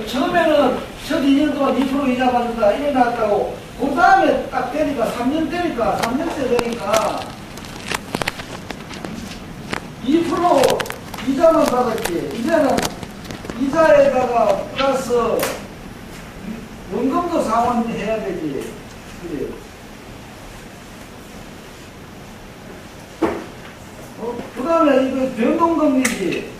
처음에는 첫 2년 동안 2% 이자 받는다 이래 나왔다고 그 다음에 딱 되니까 3년 되니까 3년째 되니까 2% 이자만 받았지. 이제는 이자에다가 플러스 원금도 상환해야 되지. 그래. 그 다음에 이거 변동금리지.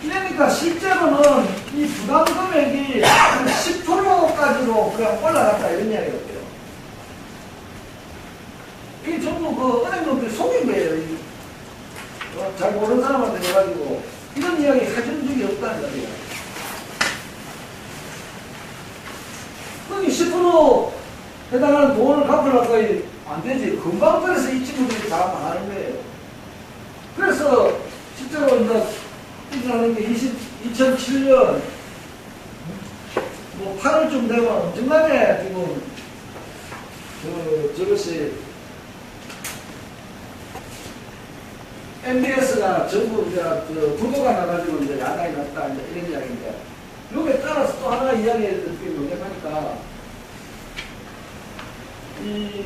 그러니까 실제로는 이 부담금액이 한 10%까지로 그냥 올라갔다 이런 이야기였대요. 이게 전부 그 은행놈들이 속인 거예요. 잘 모르는 사람한테 해가지고 이런 이야기 해준 적이 없다는 거예요. 그러니 10% 해당하는 돈을 갚으려고 안 되지. 금방 그래서 이 친구들이 다 망하는 거예요. 그래서 실제로 이제 일어나는 게 2007년 뭐 8월쯤 되면 엄청나게 지금 저것이 MBS가 전부 이제 부도가 나가지고 이제 야당이 났다 이제 이런 이야기인데 여기에 따라서 또 하나 이야기를 듣기 못하니까 이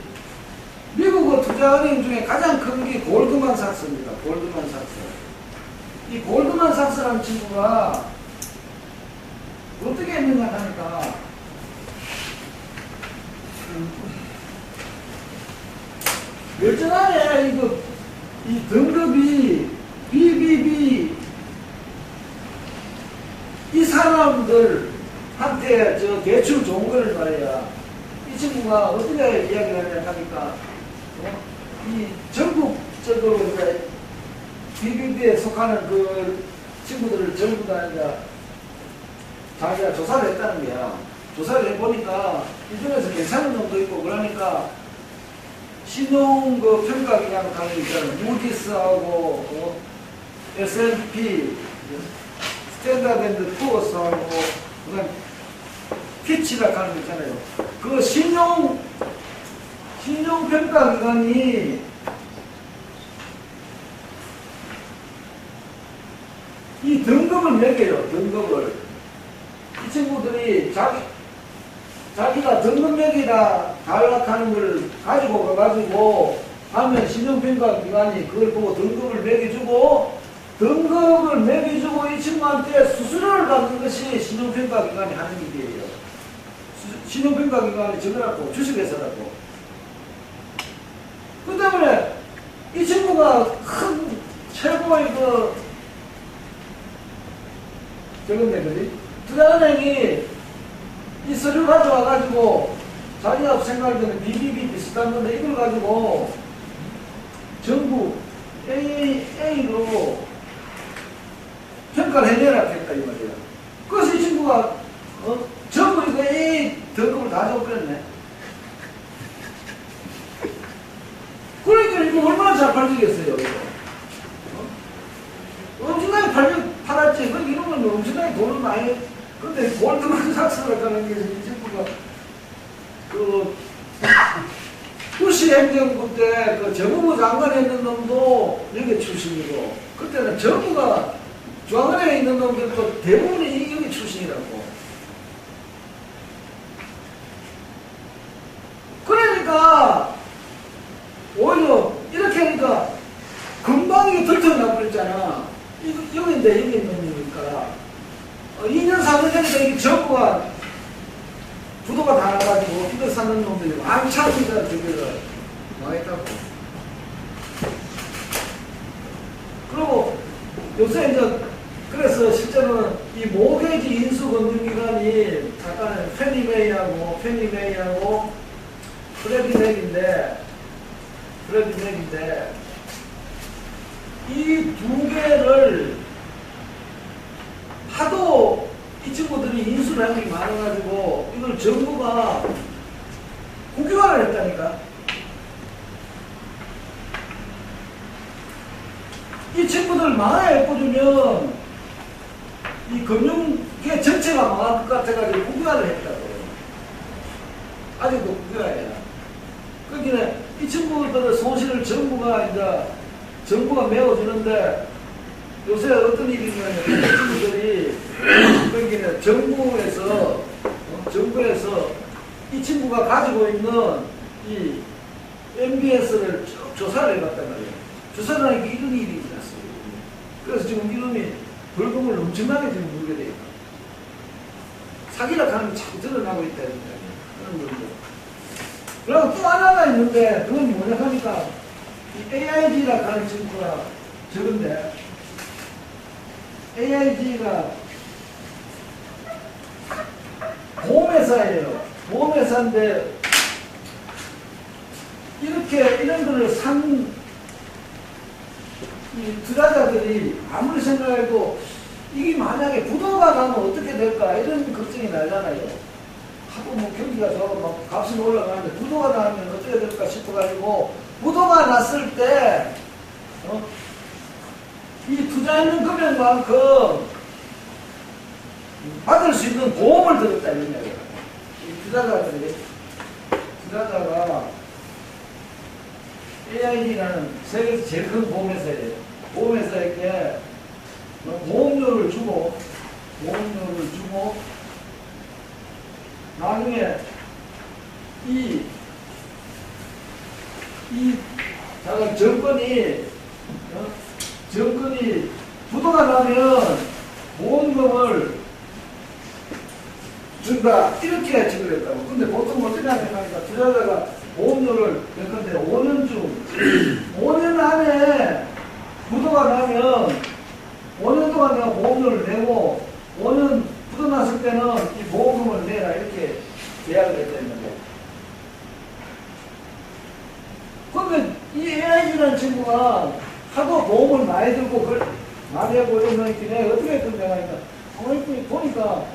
미국 투자은행 중에 가장 큰 게 골드만삭스입니다. 골드만삭스. 이 골드만삭스라는 친구가 어떻게 했느냐 하니까 멸전하네. 이 등급이 BBB 이 사람들한테 저 대출 좋은 거를 말이야. 이 친구가 어떻게 이야기를 하니까 이 전국적으로 이제 BBB에 속하는 그 친구들을 전부 다 이제 자기가 조사를 했다는 거야. 조사를 해보니까 이 중에서 괜찮은 놈도 있고 그러니까 신용 그 평가 기관 가는 있잖아요. 무디스하고 S&P 스탠다드 앤드 푸어스하고 그다음 피치라 하는 거 있잖아요. 그 신용 평가 기관이 이 등급을 매겨요. 등급을 이 친구들이 자기가 등급 매기다 탈락하는 걸 가지고 가가지고 하면 신용평가기관이 그걸 보고 등급을 매겨주고 등급을 매겨주고 이 친구한테 수수료를 받는 것이 신용평가기관이 하는 일이에요. 신용평가기관이 저거라고 주식회사라고. 그 때문에 이 친구가 큰 최고의 저건데 그지? 투자은행이 이 서류 가져와가지고 자기가 생각할 때는 BBB 비슷한 건데 이걸 가지고 전부 AAA로 평가를 해내라 했다 이 말이야. 그래서 이 친구가 전부 이거 AA 등급을 다 줘버렸네. 그러니까 이거 얼마나 잘 팔리겠어요 이거. 엄청나게 팔았지. 그러니까 이런 건 엄청나게 돈을 많이 근데 골드만삭스라고 하는 게 이 친구가 부시 행정부 때 그 정무부 장관 했는 놈도 여기 출신이고 그때는 정부가 중앙은행에 있는 놈들도 대부분이 여기 출신이라고. 그러니까 오히려 이렇게 하니까 금방 이게 들통나버렸잖아. 여기인데 여기 있는 놈이니까 2년 4년 전에 이게 정부가 부도가 다 나가지고 이거 사는 놈들이 왕창 저기를 망했다고. 그리고 요새 이제 그래서 실제로는 이 모게지 인수금융기관이 약간 페니메이하고 프레디맥인데 이 두 개를 하도 이 친구들이 인수를 하는 게 많아가지고 이걸 정부가 국유화를 했다니까. 이 친구들 망하에 꽂으면 이 금융계 전체가 망할 것 같아가지고 국유화를 했다고. 아직도 국유화야. 그러니까 이 친구들의 손실을 정부가 메워주는데 요새 어떤 일이 있냐면 친구들이 거기는 정부에서 이 친구가 가지고 있는 이 MBS를 쭉 조사를 해봤단 말이에요. 조사를 하니까 이런 일이 일어났어요. 그래서 지금 이놈이 벌금을 엄청나게 지금 물게 돼요. 사기라 하는 게 자꾸 드러나고 있다. 그런 거죠. 그리고 또 하나가 있는데, 그건 뭐냐 하니까, 이 AIG라 하는 친구가 저건데, AIG가 보험회사예요. 보험회사인데, 이런 거를 산, 이 투자자들이 아무리 생각해도, 이게 만약에 부도가 가면 어떻게 될까? 이런 걱정이 나잖아요. 하도 뭐 경기가 좋아서 막 값이 올라가는데 부도가 나면 어떻게 될까 싶어가지고, 부도가 났을 때, 이 투자했는 금액만큼 받을 수 있는 보험을 들었다, 이런 이야기예요. 이 투자자가 AIG라는 세계에서 제일 큰 보험회사예요. 보험회사에게 보험료를 주고, 나중에 정권이 부도가 나면 보험금을 준다. 이렇게 지급을 했다고. 근데 보통 어떻게 하냐니까 투자자가 보험료를 예컨대 5년 안에 부도가 나면 5년 동안 내가 보험료를 내고 5년 부도 났을 때는 이 보험금을 내라 이렇게 계약을 했다는 거예요. 그런데 이 AIG라는 친구가 하도 보험을 많이 들고 많이 하고 이러니까 내가 어떻게 했던 내가 보니까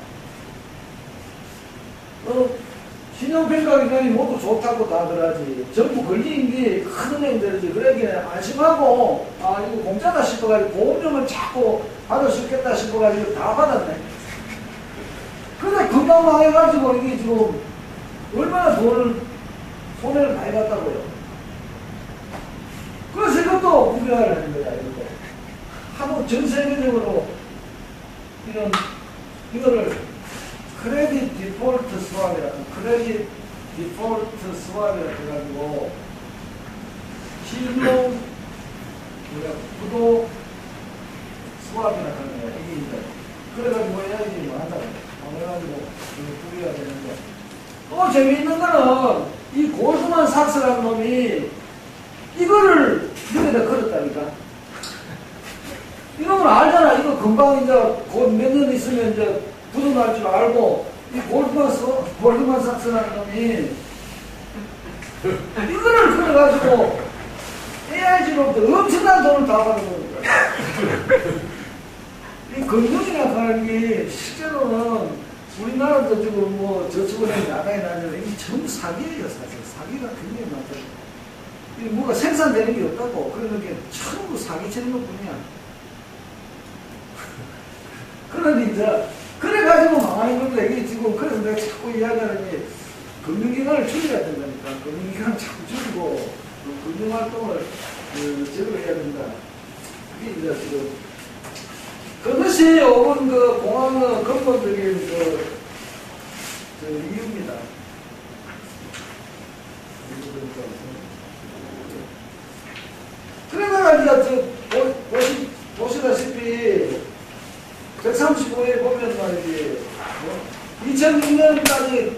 신용평가기관이 모두 좋다고 다 하더라지. 전부 걸리는 게 큰 은행들이지. 그러기에 안심하고, 아, 이거 공짜다 싶어가지고, 보험료만 자꾸 받을 수 있겠다 싶어가지고 다 받았네. 근데 금방 망해가지고, 이게 지금, 얼마나 손해를 많이 봤다고요. 그래서 이것도 구별을 하는 거야, 이거. 하도 전 세계적으로, 이거를, 크레딧 디폴트 스왑이라고, 크레딧 디폴트 스왑이라고 해가지고, 신용, 부도 스왑이라고 하는 거야, 이게 이제. 그래가지고 해야지 뭐 한다고. 그래가지고, 이거 구비가 되는데. 또 재미있는 거는, 이 골드만삭스라는 놈이, 이거를 여기다 걸었다니까. 이런 걸 알잖아. 이거 금방 이제 곧 몇 년 있으면 이제 부도 날 줄 알고, 이 골드만삭스라는 놈이 이거를 그래가지고 AIG로부터 엄청난 돈을 다 받은 거니까. 이 금융이라고 하는 게 실제로는 우리나라도 지금 뭐 저축은행 나가야 나면 이게 전부 사기예요, 사실. 사기가 굉장히 많다. 이게 뭐가 생산되는 게 없다고. 그러는 게 전부 사기치는 것 뿐이야. 그런데 이제 그래가지고 망하는 건데, 이게 지금, 그래서 내가 자꾸 이야기하는 게, 금융기관을 줄여야 된다니까. 금융기관을 자꾸 줄이고, 금융활동을, 적용해야 된다. 그게 이제 지금, 그것이 오은 공항의 근본적인 이유입니다. 그러다가 이제, 보시다시피, 135에 보면 말이지, 2006년까지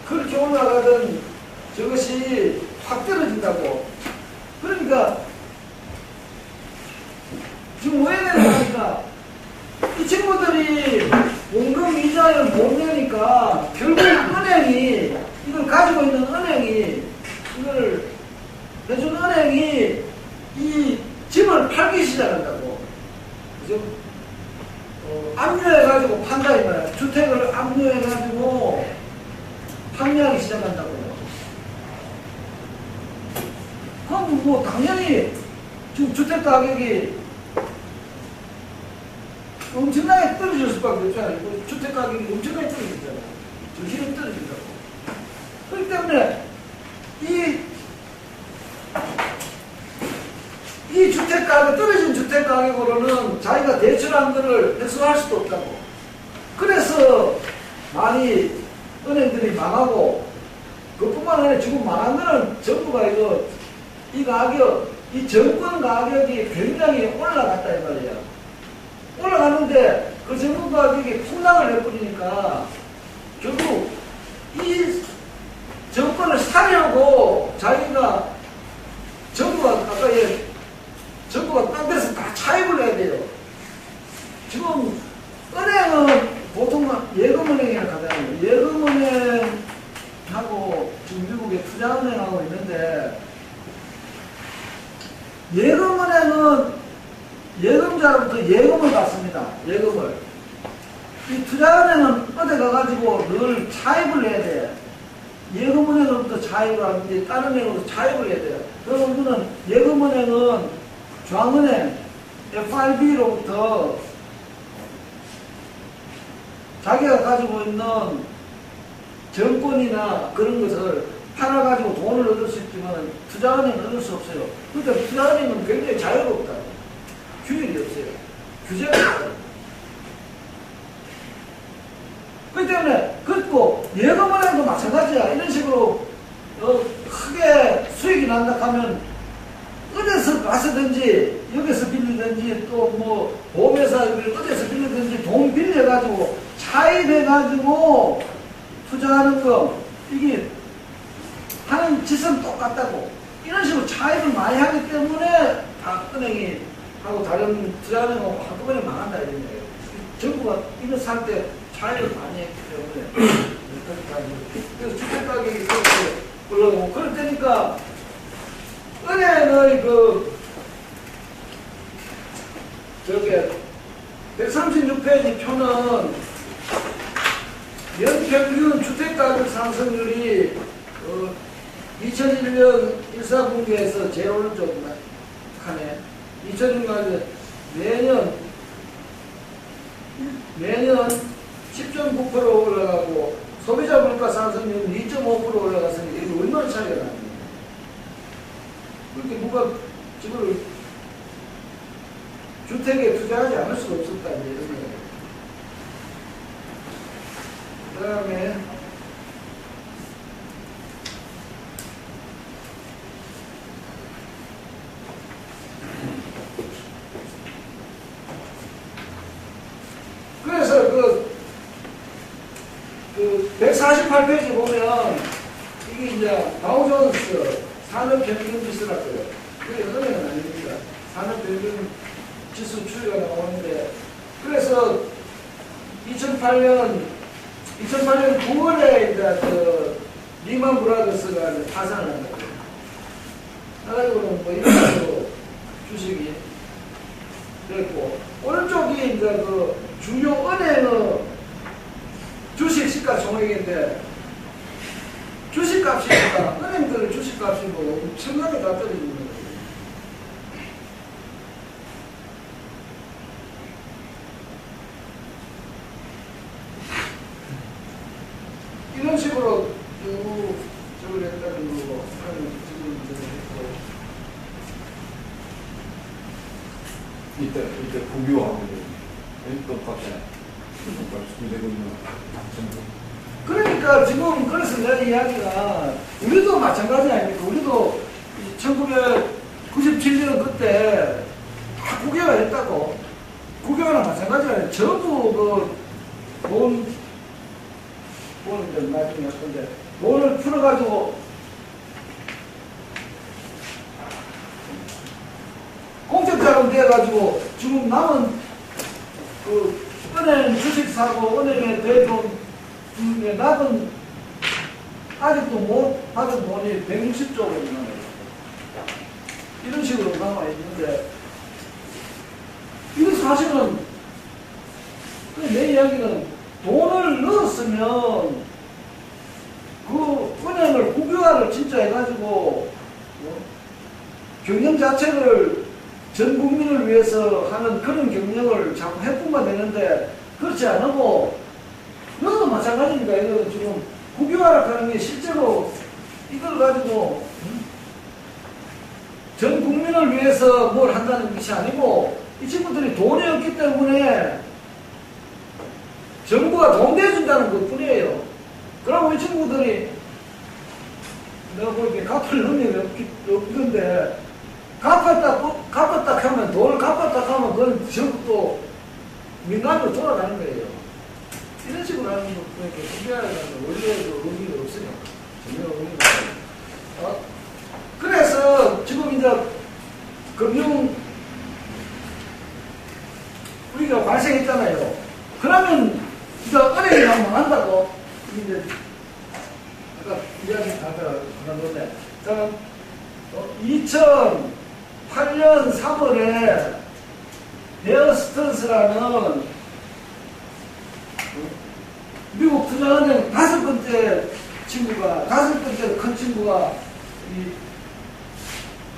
그렇게 올라가던 저것이 확 떨어진다고. 그러니까, 지금 왜 내려가니까, 이 친구들이 원금 이자를 못 내니까, 결국 은행이, 이걸 가지고 있는 은행이, 이걸 해준 은행이 이 집을 팔기 시작한다고. 그죠? 압류해가지고 판다, 이 말이야. 주택을 압류해가지고 판매하기 시작한다고요. 그럼 뭐, 당연히, 지금 주택 가격이 엄청나게 떨어질 수밖에 없잖아요. 주택 가격이 엄청나게 떨어지잖아요. 정신이 떨어진다고. 그렇기 때문에, 이 주택 가격, 떨어진 주택 주택가격으로는 자기가 대출한 거를 회수할 수도 없다고. 그래서 많이 은행들이 망하고, 그뿐만 아니라 지금 망한 거는 정부가 이 가격, 이 정권 가격이 굉장히 올라갔다 이 말이야. 올라갔는데 그 정권 가격이 폭락을 해버리니까 결국 이 정권을 사려고 자기가 정부가 딴 데서 다 차입을 해야 돼요. 지금 은행은 보통 예금은행이라고 하잖아요. 예금은행하고 지금 미국에 투자은행하고 있는데, 예금은행은 예금자로부터 예금을 받습니다. 예금을. 이 투자은행은 어디 가가지고 늘 차입을 해야 돼. 예금은행으로부터 차입을 하는데 다른 은행으로부터 차입을 해야 돼요. 그러면 예금은행은 중앙은행 FRB로부터 자기가 가지고 있는 정권이나 그런 것을 팔아가지고 돈을 얻을 수 있지만 투자은행은 얻을 수 없어요. 그러니까 투자은행은 굉장히 자유롭다. 규율이 없어요. 규제가 없어요. 그렇기 때문에, 그리고 예금은행도 마찬가지야. 이런 식으로 크게 수익이 난다 하면 어디서 가서든지 여기서 빌리든지 또 뭐 보험회사 어디서 빌리든지 돈 빌려가지고 차입해가지고 투자하는 거, 이게 하는 짓은 똑같다고. 이런 식으로 차입을 많이 하기 때문에 다 은행이 하고 다른 투자은행하고 한꺼번에 망한다 이런 거예요. 정부가 이거 살 때 차입을 많이 했기 때문에 그래서 주택가격이 그렇게 올라가고, 그럴 때니까 은행의 저게 136페이지 표는 연평균 주택가격 상승률이 2001년 1사분기에서 제일 오른쪽 칸에 2006년 매년 10.9% 올라가고 소비자 물가 상승률은 2.5% 올라갔으니 이게 얼마나 차이가 나냐. 그렇게 누가 지금 주택에 투자하지 않을 수가 없었다 이런 거예요. 그 다음에 그래서 그 148페이지 보면 이게 이제 다우존스 산업평균지수라고요. 그게 은행은 아닙니다. 산업평균지수 추이가 나오는데, 그래서 2008년 9월에 이제 리만 브라더스가 이제 파산을 한 거예요. 나가지고는 뭐 이런 식으로 주식이 됐고, 오른쪽이 이제 주요 은행의 주식 시가 총액인데, 주식값이니까 은행들의 주식값이 뭐 엄청나게 다 떨어지는 거예요. 이런 식으로 쭉 저걸 했다는 거고, 지금 했고. 이때 국유하고 똑같아. 말씀되고 있는 그러니까 지금 그래서 내 이야기가, 우리도 마찬가지 아닙니까? 우리도 1997년 그때 다 국유화 했다고. 국유화랑 마찬가지 아니에요. 전부 돈은 이제 나중에 할 건데, 돈을 풀어가지고 공적자금 돼가지고 지금 남은 은행 주식 사고 은행에 대돈 나는 아직도 못 받은 돈이 160조 원이나 이런 식으로 남아 있는데, 이거 사실은 내 이야기는 돈을 넣었으면 그 은행을 국유화를 진짜 해가지고 경영 자체를 전 국민을 위해서 하는 그런 경영을 자꾸 해보면 되는데, 그렇지 않고 너도 마찬가지입니다. 이거 지금 국유화라고 하는 게 실제로 이걸 가지고 전 국민을 위해서 뭘 한다는 것이 아니고 이 친구들이 돈이 없기 때문에 정부가 돈 대준다는 것 뿐이에요. 그러고 이 친구들이 내가 보기에 갚을 능력이 없던데 갚았다 하면 돈을 갚았다 하면 그건 전부 또 민간으로 돌아가는 거예요. 이런 식으로 하는 거 이렇게 준비하는 원래도 의미가 없어요. 전혀 의미가 없어요. 그래서 지금 이제 금융 우리가 발생했잖아요. 그러면 이제 은행이 망한다고 이제 아까 이야기 하다가 그만뒀네. 자, 2008년 3월에 베어 스턴스라는 미국 투자은행 다섯 번째 큰 친구가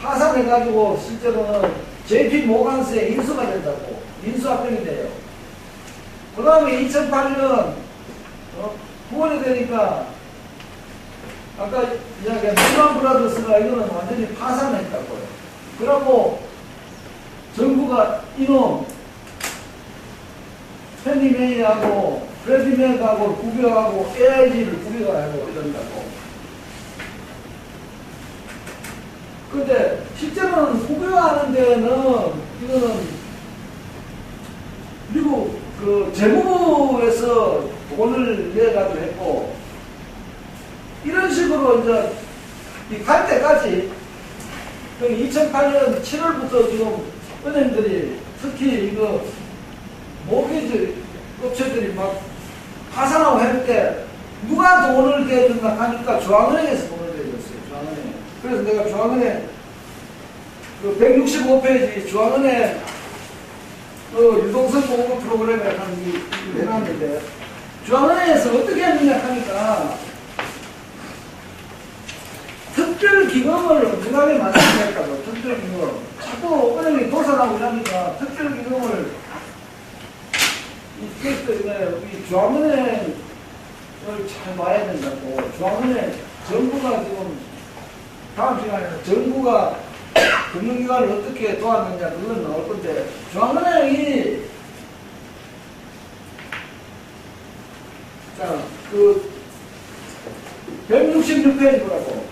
파산해가지고 실제로는 JP 모간스에 인수가 된다고 인수합병이 돼요. 그 다음에 2008년 9월이 되니까 아까 이야기한 리만 브라더스가 이거는 완전히 파산했다고요. 그러고 정부가 이놈 팬니메이하고 프레디맥하고 구별하고 AIG를 구별하고 이런다고. 근데 실제로는 구별하는 데는 이거는 미국 그 재무부에서 돈을 내가지고 했고 이런 식으로 이제 갈 때까지 2008년 7월부터 지금 은행들이 특히 이거 모기지 업체들이 막 파산하고 할 때 누가 돈을 대준다 하니까 중앙은행에서 돈을 대줬어요. 중앙은행. 그래서 내가 중앙은행 그 165페이지 중앙은행 유동성 보고 프로그램에 해놨는데 중앙은행에서 어떻게 했느냐 하니까 특별기금을 엄청나게 만들었다고. 특별기금 자꾸 은행이 도산하고 이러니까 특별기금을 이 중앙은행을 잘 봐야 된다고. 중앙은행 정부가 지금 다음 시간에 정부가 금융기관을 어떻게 도왔느냐 그건 나올 건데 중앙은행이 자 그 166페이지라고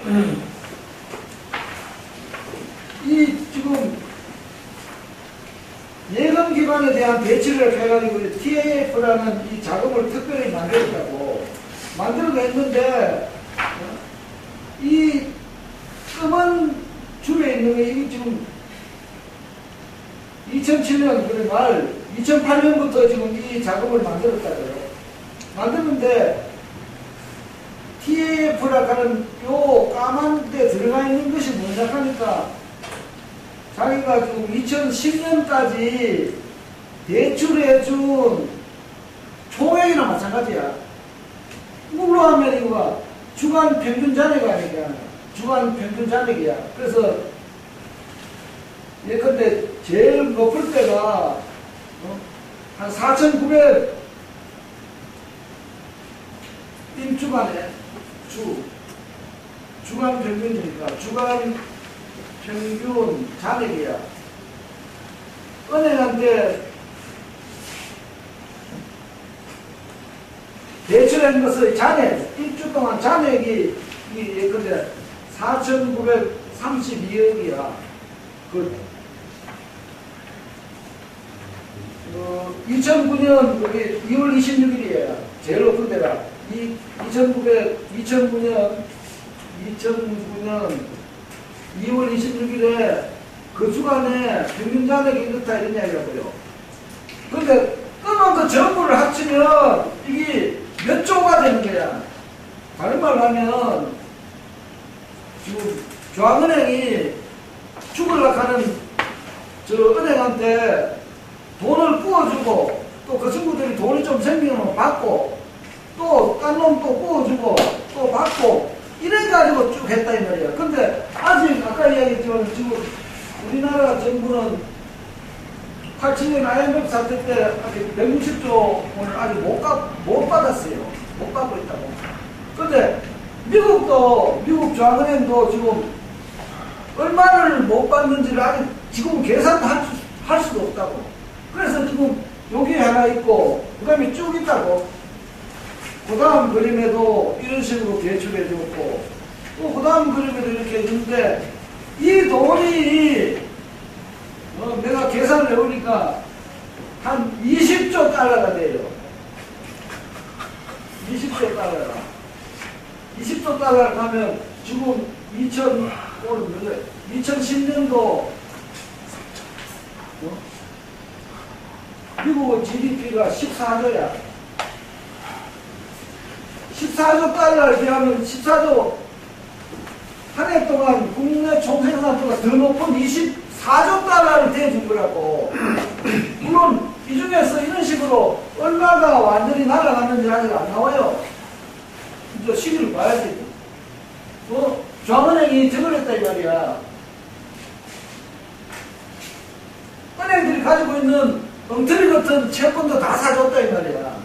이 지금 예금기관에 대한 대치를 해가지고 TAF라는 이 작업을 특별히 만들었다고 만들어도 했는데 이 검은 줄에 있는 게 이게 지금 2007년 그 말 2008년부터 지금 이 작업을 만들었다고요. 만드는데 TAF라 하는 요 까만 데 들어가 있는 것이 뭐냐 하니까 자기가 지금 2010년까지 대출해준 총액이나 마찬가지야. 물로 하면 이거가 주간 평균 잔액이 아니야. 주간 평균 잔액이야. 그래서 예컨대 제일 높을 때가 한 4,900 일주간에 주간 평균이니까 주간 평균 잔액이야. 은행한테 대출한 것의 잔액, 일주 동안 잔액이 예컨대 4,932억이야. 2009년 2월 26일이에요. 제일 높은 데가 2009년 2월 26일에 그 주간에 평균 잔액이 이렇다 이런 이야기라고요. 근데 끊은 그 전부를 합치면 이게 몇 조가 되는 거야. 다른 말로 하면 지금 중앙은행이 죽으려고 하는 저 은행한테 돈을 부어주고 또 그 친구들이 돈이 좀 생기면 받고 또 딴 놈 또 부어주고 또 받고 이래가지고 쭉 했다 이 말이야. 근데 아직 아까 이야기했지만 지금 우리나라 정부는 87년 IMF 사태 때 아직 160조 원을 아직 못 받았어요. 못 받고 있다고. 근데 미국 중앙은행도 지금 얼마를 못 받는지를 아직 지금 계산도 할 수도 없다고. 그래서 지금 여기 하나 있고, 그 다음에 쭉 있다고. 그 다음 그림에도 이런 식으로 대출해 줬고, 또 그 다음 그림에도 이렇게 있는데, 이 돈이, 내가 계산을 해보니까 한 20조 달러가 돼요. 20조 달러가. 20조 달러를 하면 지금 2010년도 미국 GDP가 14조야. 14조 달러를 비하면 14조 한 해 동안 국내 총생산도가 더 높은 24조 달러를 대준 거라고. 물론 이 중에서 이런 식으로 얼마가 완전히 날아갔는지 아직 안 나와요. 이제 시기를 봐야지. 중앙은행이 저걸 했다 이 말이야. 은행들이 가지고 있는 엉터리 같은 채권도 다 사줬다 이 말이야.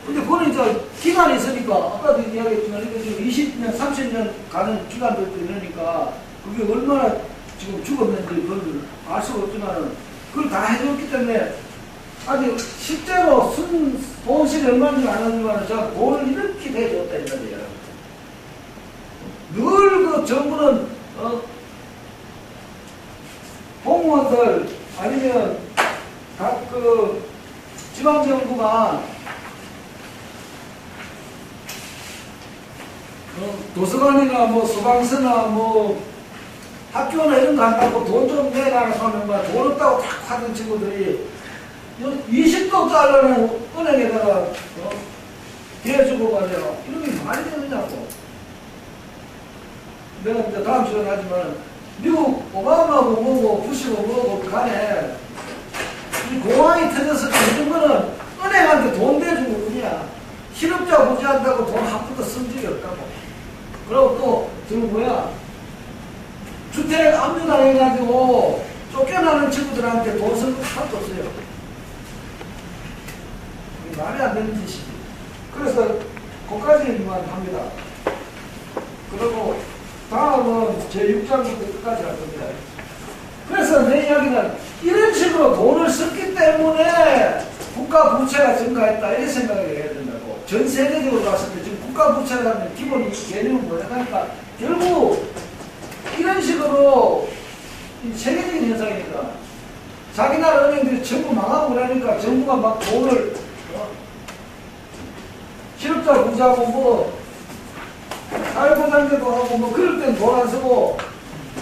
근데 그거는 이제 기간이 있으니까, 아까도 이야기했지만, 이거 지금 20년, 30년 가는 기간도 있고 이러니까, 그게 얼마나 지금 죽었는지 그걸 알 수가 없지만은, 그걸 다 해줬기 때문에, 아직 실제로 손실이 얼마인지 안 하지만, 제가 돈을 이렇게 대줬다 이 말이야. 늘 그 정부는, 공무원들, 아니면 각 지방정부가 도서관이나 소방서나 학교나 이런 거 한다고 돈 좀 내라 하면 돈 없다고 탁 하던 친구들이 20도 달러는 은행에다가 대주고 말이야. 이런 게 말이 되느냐고. 내가 이제 다음 시간에 하지만 미국 오바마고 뭐고 부시고 뭐고 간에 이 공항이 터져서 이런 거는 은행한테 돈 대주고 그냥 실업자 구제한다고 돈 한 푼도 쓴 적이 없다고. 그리고 또 저거 주택 압류당해가지고 쫓겨나는 친구들한테 돈 쓴 거 하나도 없어요. 말이 안 되는 짓이지. 그래서 거기까지만 합니다. 그리고 다음은 제6장부터 끝까지 할 겁니다. 그래서 내 이야기는 이런 식으로 돈을 썼기 때문에 국가 부채가 증가했다 이렇게 생각을 해야 된다고. 전 세계적으로 봤을 때 지금 국가 부채라는 기본 개념은 뭐냐 하니까 결국 이런 식으로 세계적인 현상이니까 자기 나라 은행들이 전부 망하고 그러니까 정부가 막 돈을 실업자 구제하고 사회보장제도 하고 그럴 땐 돈 안 쓰고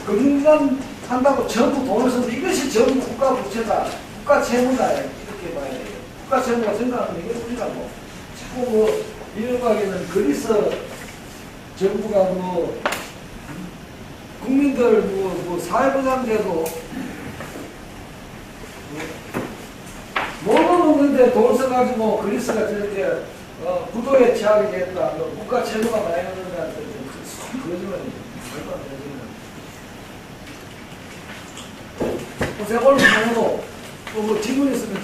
금융기관 한다고 전부 돈을 쓰는데 이것이 전부 국가 부채다, 국가 채무다 이렇게 봐야 돼요. 국가 채무가 생각하는 게 우리가 자꾸 미국에는 그리스 정부가 국민들 사회보장제도 먹어 먹는데 돈 써가지고 그리스가 저렇게 부도에 취하게 됐다. 국가 채무가 많이 오는데 거짓말이지. 고생 오늘 많이 하고 뭐 질문 있으면